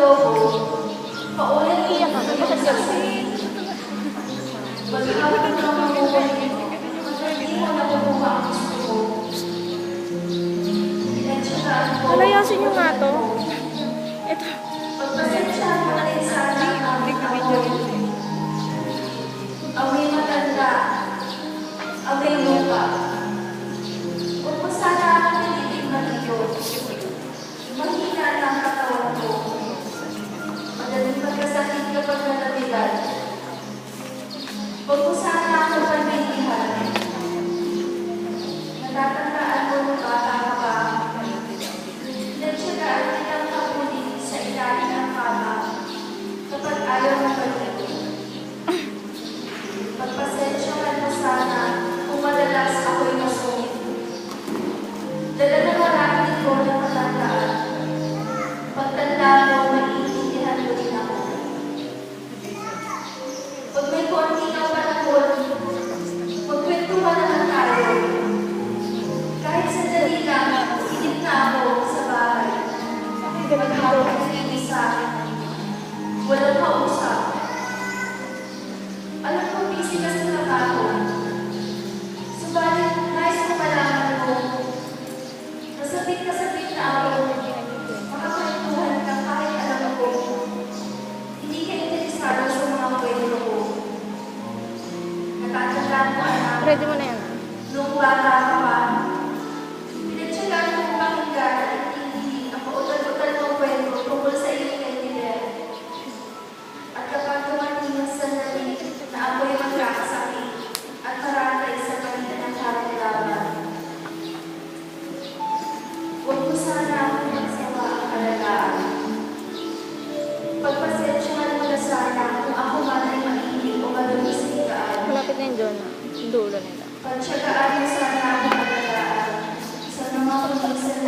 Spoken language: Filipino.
lobo, paulit-ulit na nagsasabi. Maghapon na mamuhay mo, hindi mo nakukuha ang gusto mo. Pinagtsagaan ko. Palayasin nyo nga to. Ito. Pagpasensyahan mo rin sana ang amoy matanda, amoy lupa. Huwag mo sana akong tinitignan iyon. Mahina na ang katawan ko. Madaling magkasakit kapag nalamigan. Huwag mo sana akong pagbibihan. Natatandaan mo nung bata ka pa. Pinagtsagaan kitang kapunin sa ilalim ng kama kapag ayaw mo pagbibihan. Pagpasensyahan mo sana kung madalas ako'y masungit. Dala na marami ko na matandaan. Pagtanda mo, maiintindihan mo rin ako. Pag may konti kang panahon, magkwentuhan naman tayo. Kahit sandali lang, inip na ako sa bahay. Maghapon nilinis sa akin. Walang kausap. Alam ko, busy ka sa trabaho. Subalit, nais ko malaman mo. Kasabit na ako. Makakwentuhan ka kahit alam ko. Hindi ka interesado sa mga kwento ko. Natatandaan mo, anak. Ready mo na yan. Noong bata ka pa, pinagtsagaan mo pakinggan at intindihin ang pautal-utal ng kwento tungkol sa iyong kaibigan. At kapag dumating ang sandali na ako'y magkakasakit at maratay sa pagitan ng karang-laban, huwag mo sana akong magsawa ang alagaan. Pagpasensyahan mo na sana kung ako man ay mahilig o malumis sa higaan. Malapit na yun doon. Dulo nila. Pagtsagaan mo sana akong alagaan sa mga pag-isang